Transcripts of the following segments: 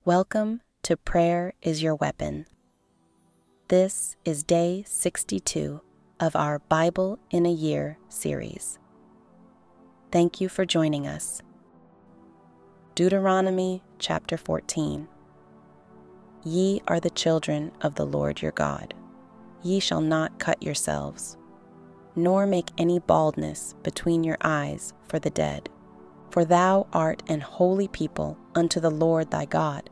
Welcome to Prayer is Your Weapon. This is day 62 of our Bible in a Year series. Thank you for joining us. Deuteronomy Chapter 14. Ye are the children of the Lord your God. Ye shall not cut yourselves, nor make any baldness between your eyes for the dead. For thou art an holy people unto the Lord thy God,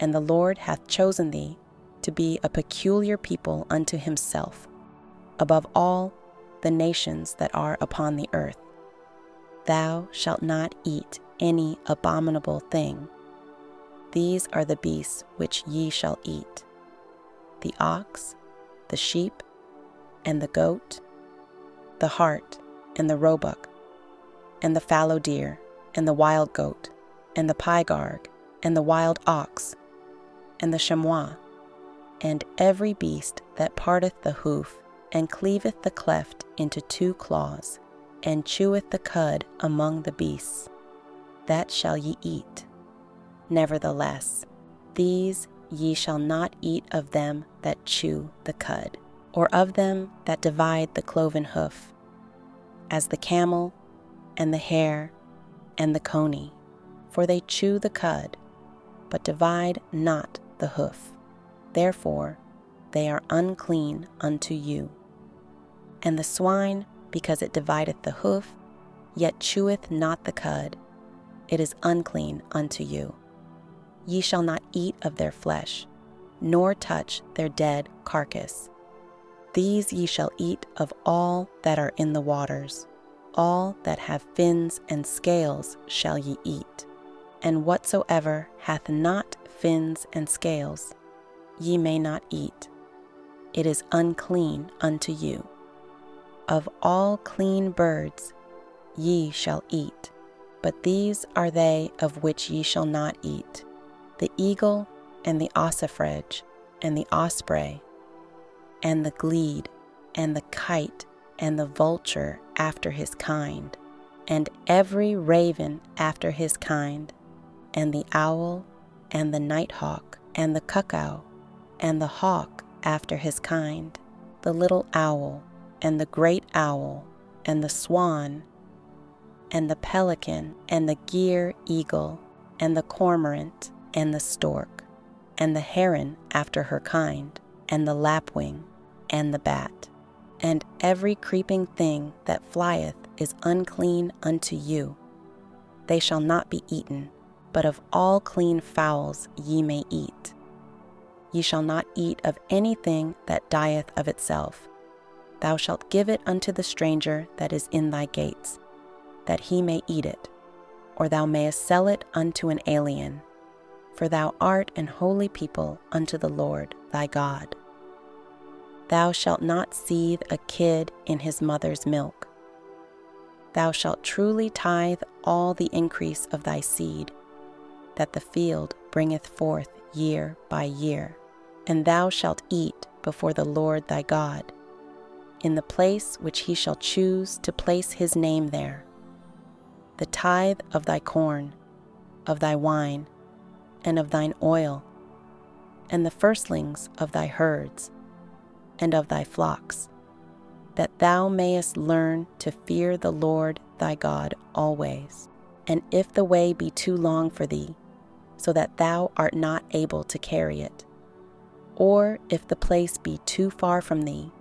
and the Lord hath chosen thee to be a peculiar people unto himself, above all the nations that are upon the earth. Thou shalt not eat any abominable thing. These are the beasts which ye shall eat: the ox, the sheep, and the goat, the hart, and the roebuck, and the fallow deer, and the wild goat, and the pygarg, and the wild ox, and the chamois, and every beast that parteth the hoof, and cleaveth the cleft into two claws, and cheweth the cud among the beasts, that shall ye eat. Nevertheless, these ye shall not eat of them that chew the cud, or of them that divide the cloven hoof, as the camel, and the hare, and the coney, for they chew the cud, but divide not the hoof. Therefore they are unclean unto you. And the swine, because it divideth the hoof, yet cheweth not the cud, it is unclean unto you. Ye shall not eat of their flesh, nor touch their dead carcass. These ye shall eat of all that are in the waters. All that have fins and scales shall ye eat, and whatsoever hath not fins and scales ye may not eat. It is unclean unto you. Of all clean birds ye shall eat, but these are they of which ye shall not eat: the eagle, and the ossifrage, and the osprey, and the glede, and the kite, and the vulture after his kind, and every raven after his kind, and the owl, and the nighthawk, and the cuckoo, and the hawk after his kind, the little owl, and the great owl, and the swan, and the pelican, and the gier eagle, and the cormorant, and the stork, and the heron after her kind, and the lapwing, and the bat. And every creeping thing that flieth is unclean unto you. They shall not be eaten, but of all clean fowls ye may eat. Ye shall not eat of anything that dieth of itself. Thou shalt give it unto the stranger that is in thy gates, that he may eat it, or thou mayest sell it unto an alien, for thou art an holy people unto the Lord thy God. Thou shalt not seethe a kid in his mother's milk. Thou shalt truly tithe all the increase of thy seed, that the field bringeth forth year by year. And thou shalt eat before the Lord thy God, in the place which he shall choose to place his name there, the tithe of thy corn, of thy wine, and of thine oil, and the firstlings of thy herds, and of thy flocks, that thou mayest learn to fear the Lord thy God always. And if the way be too long for thee, so that thou art not able to carry it, or if the place be too far from thee,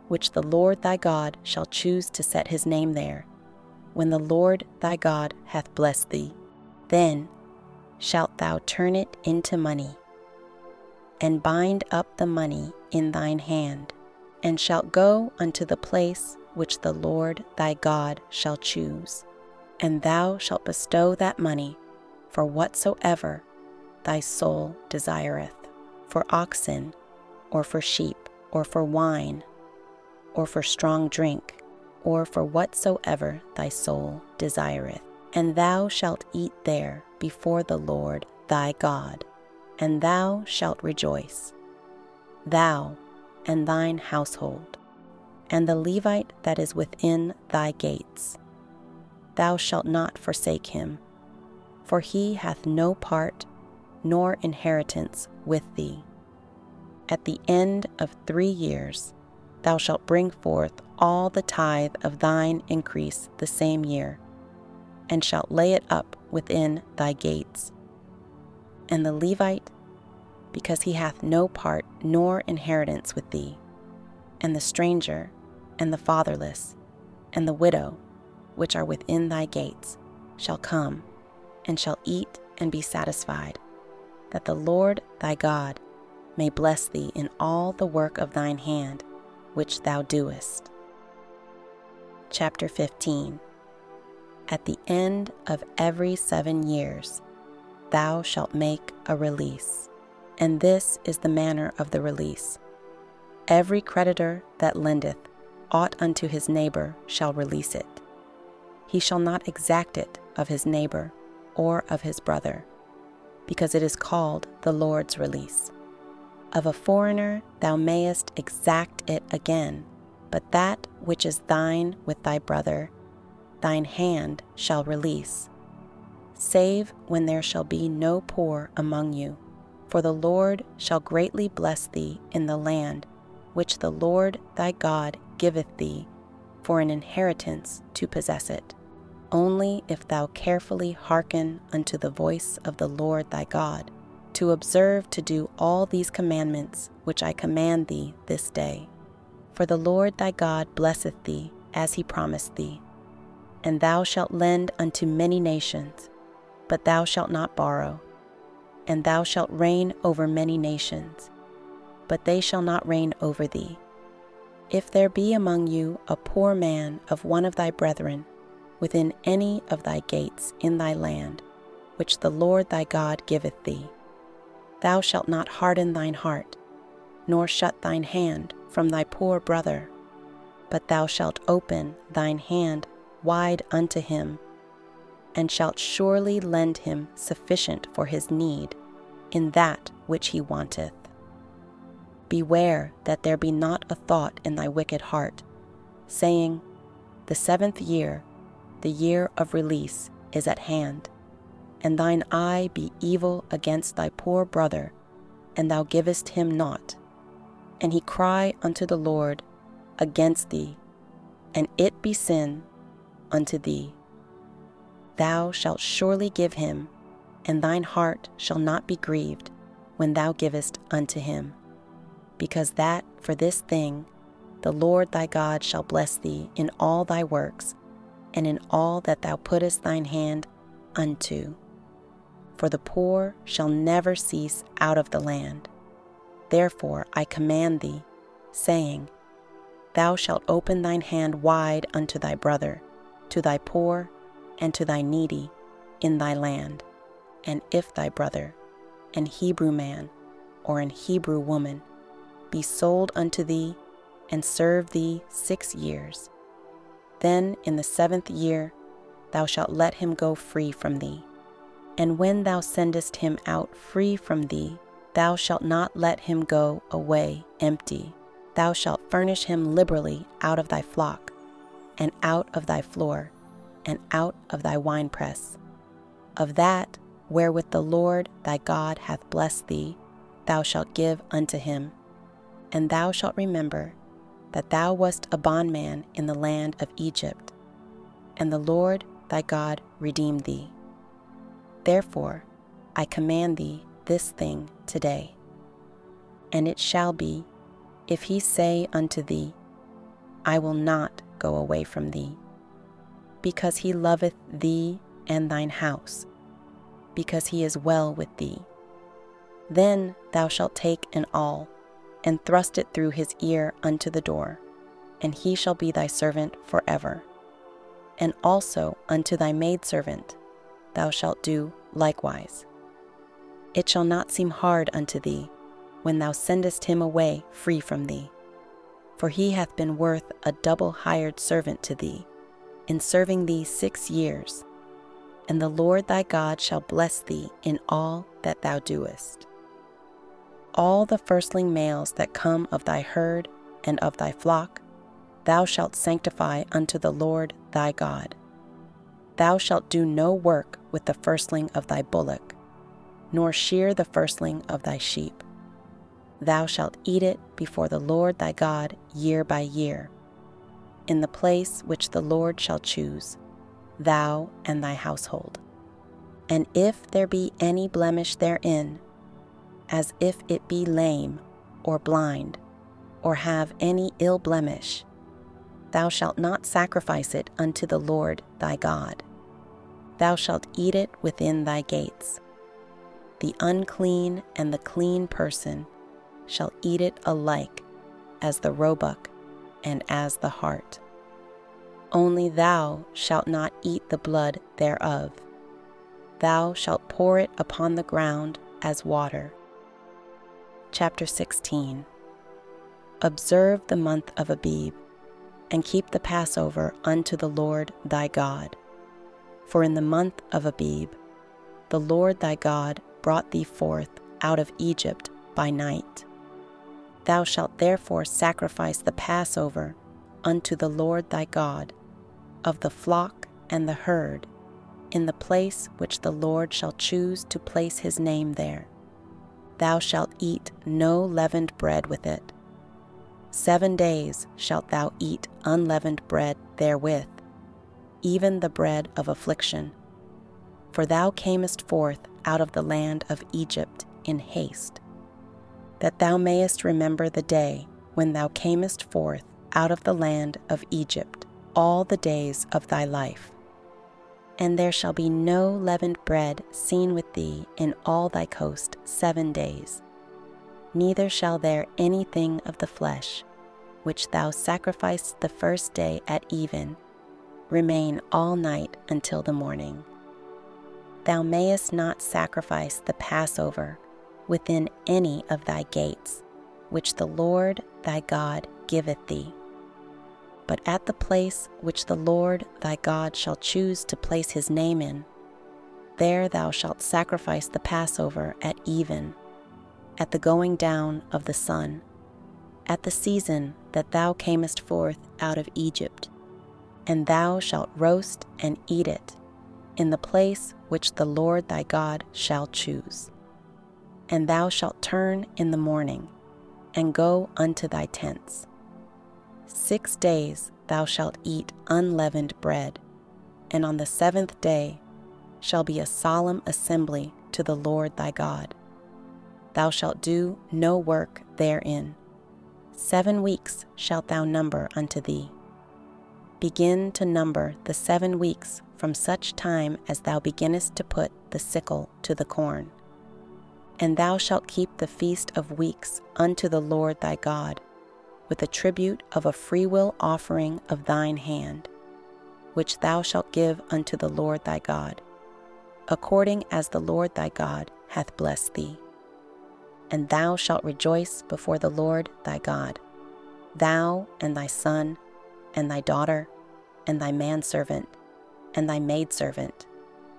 which the Lord thy God shall choose to set his name there, when the Lord thy God hath blessed thee, then shalt thou turn it into money, and bind up the money in thine hand, and shalt go unto the place which the Lord thy God shall choose. And thou shalt bestow that money for whatsoever thy soul desireth, for oxen, or for sheep, or for wine, or for strong drink, or for whatsoever thy soul desireth. And thou shalt eat there before the Lord thy God, and thou shalt rejoice, thou and thine household, and the Levite that is within thy gates. Thou shalt not forsake him, for he hath no part nor inheritance with thee. At the end of 3 years thou shalt bring forth all the tithe of thine increase the same year, and shalt lay it up within thy gates. And the Levite, because he hath no part nor inheritance with thee, and the stranger, and the fatherless, and the widow, which are within thy gates, shall come, and shall eat and be satisfied, that the Lord thy God may bless thee in all the work of thine hand, which thou doest. Chapter 15. At the end of every 7 years thou shalt make a release, and this is the manner of the release. Every creditor that lendeth aught unto his neighbor shall release it. He shall not exact it of his neighbor or of his brother, because it is called the Lord's release. Of a foreigner thou mayest exact it again, but that which is thine with thy brother, thine hand shall release, save when there shall be no poor among you. For the Lord shall greatly bless thee in the land which the Lord thy God giveth thee for an inheritance to possess it, only if thou carefully hearken unto the voice of the Lord thy God, to observe to do all these commandments which I command thee this day. For the Lord thy God blesseth thee as he promised thee. And thou shalt lend unto many nations, but thou shalt not borrow. And thou shalt reign over many nations, but they shall not reign over thee. If there be among you a poor man of one of thy brethren within any of thy gates in thy land, which the Lord thy God giveth thee, thou shalt not harden thine heart, nor shut thine hand from thy poor brother, but thou shalt open thine hand wide unto him, and shalt surely lend him sufficient for his need in that which he wanteth. Beware that there be not a thought in thy wicked heart, saying, The 7th year, the year of release, is at hand, and thine eye be evil against thy poor brother, and thou givest him naught, and he cry unto the Lord against thee, and it be sin unto thee. Thou shalt surely give him, and thine heart shall not be grieved when thou givest unto him, because that for this thing the Lord thy God shall bless thee in all thy works, and in all that thou puttest thine hand unto. For the poor shall never cease out of the land. Therefore I command thee, saying, Thou shalt open thine hand wide unto thy brother, to thy poor, and to thy needy in thy land. And if thy brother, an Hebrew man, or an Hebrew woman, be sold unto thee, and serve thee 6 years, then in the 7th year thou shalt let him go free from thee. And when thou sendest him out free from thee, thou shalt not let him go away empty. Thou shalt furnish him liberally out of thy flock, and out of thy floor, and out of thy winepress. Of that wherewith the Lord thy God hath blessed thee, thou shalt give unto him. And thou shalt remember that thou wast a bondman in the land of Egypt, and the Lord thy God redeemed thee. Therefore I command thee this thing today. And it shall be, if he say unto thee, I will not go away from thee, because he loveth thee and thine house, because he is well with thee, then thou shalt take an awl, and thrust it through his ear unto the door, and he shall be thy servant forever. And also unto thy maidservant thou shalt do likewise. It shall not seem hard unto thee when thou sendest him away free from thee, for he hath been worth a double hired servant to thee, in serving thee 6 years, and the Lord thy God shall bless thee in all that thou doest. All the firstling males that come of thy herd and of thy flock thou shalt sanctify unto the Lord thy God. Thou shalt do no work with the firstling of thy bullock, nor shear the firstling of thy sheep. Thou shalt eat it before the Lord thy God year by year, in the place which the Lord shall choose, thou and thy household. And if there be any blemish therein, as if it be lame or blind, or have any ill blemish, thou shalt not sacrifice it unto the Lord thy God. Thou shalt eat it within thy gates. The unclean and the clean person shall eat it alike, as the roebuck and as the hart. Only thou shalt not eat the blood thereof. Thou shalt pour it upon the ground as water. Chapter 16. Observe the month of Abib, and keep the Passover unto the Lord thy God. For in the month of Abib, the Lord thy God brought thee forth out of Egypt by night. Thou shalt therefore sacrifice the Passover unto the Lord thy God, of the flock and the herd, in the place which the Lord shall choose to place his name there. Thou shalt eat no leavened bread with it. 7 days shalt thou eat unleavened bread therewith, even the bread of affliction. For thou camest forth out of the land of Egypt in haste, that thou mayest remember the day when thou camest forth out of the land of Egypt all the days of thy life. And there shall be no leavened bread seen with thee in all thy coast 7 days, neither shall there anything of the flesh, which thou sacrificed the first day at even, remain all night until the morning. Thou mayest not sacrifice the Passover within any of thy gates, which the Lord thy God giveth thee. But at the place which the Lord thy God shall choose to place his name in, there thou shalt sacrifice the Passover at even, at the going down of the sun, at the season that thou camest forth out of Egypt, and thou shalt roast and eat it in the place which the Lord thy God shall choose. And thou shalt turn in the morning, and go unto thy tents. 6 days thou shalt eat unleavened bread, and on the 7th day shall be a solemn assembly to the Lord thy God. Thou shalt do no work therein. 7 weeks shalt thou number unto thee. Begin to number the 7 weeks from such time as thou beginnest to put the sickle to the corn. And thou shalt keep the feast of weeks unto the Lord thy God, with a tribute of a freewill offering of thine hand, which thou shalt give unto the Lord thy God, according as the Lord thy God hath blessed thee. And thou shalt rejoice before the Lord thy God, thou and thy son, and thy daughter, and thy manservant, and thy maidservant,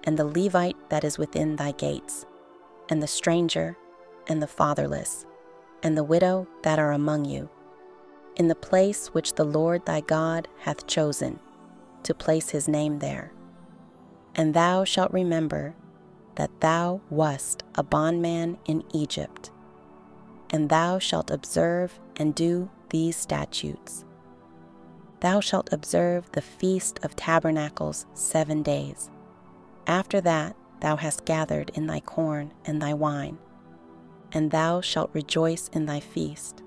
and the Levite that is within thy gates, and the stranger, and the fatherless, and the widow that are among you, in the place which the Lord thy God hath chosen, to place his name there. And thou shalt remember that thou wast a bondman in Egypt, and thou shalt observe and do these statutes. Thou shalt observe the Feast of Tabernacles 7 days. After that thou hast gathered in thy corn and thy wine, and thou shalt rejoice in thy feast,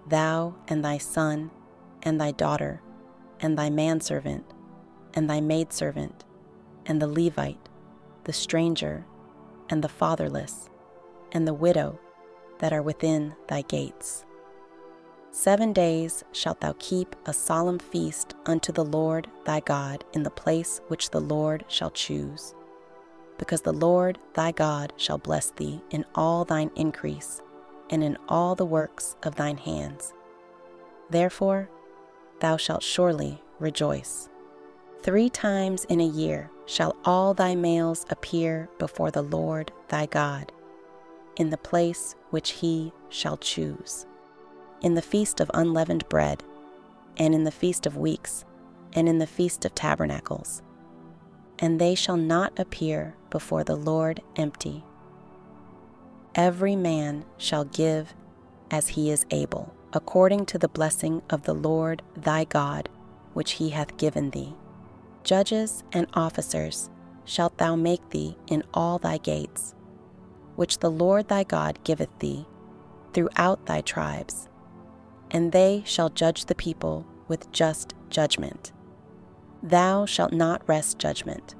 thou and thy son, and thy daughter, and thy manservant, and thy maidservant, and the Levite, the stranger, and the fatherless, and the widow that are within thy gates. 7 days shalt thou keep a solemn feast unto the Lord thy God in the place which the Lord shall choose, because the Lord thy God shall bless thee in all thine increase, and in all the works of thine hands. Therefore thou shalt surely rejoice. 3 times in a year shall all thy males appear before the Lord thy God, in the place which he shall choose, in the feast of unleavened bread, and in the feast of weeks, and in the feast of tabernacles. And they shall not appear before the Lord empty. every man shall give as he is able, according to the blessing of the Lord thy God, which he hath given thee. Judges and officers shalt thou make thee in all thy gates, which the Lord thy God giveth thee, throughout thy tribes, and they shall judge the people with just judgment. Thou shalt not wrest judgment.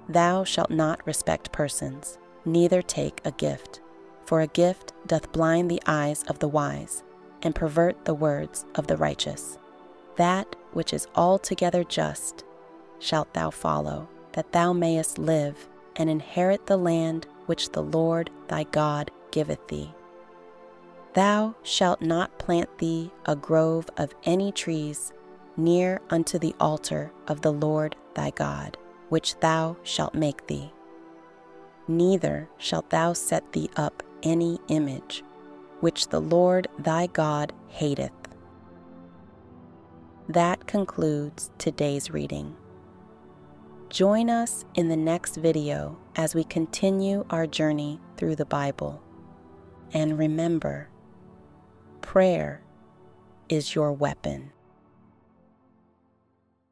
Thou shalt not respect persons, neither take a gift, for a gift doth blind the eyes of the wise, and pervert the words of the righteous. That which is altogether just shalt thou follow, that thou mayest live and inherit the land which the Lord thy God giveth thee. Thou shalt not plant thee a grove of any trees near unto the altar of the Lord thy God, which thou shalt make thee. Neither shalt thou set thee up any image, which the Lord thy God hateth. That concludes today's reading. Join us in the next video as we continue our journey through the Bible. And remember, prayer is your weapon.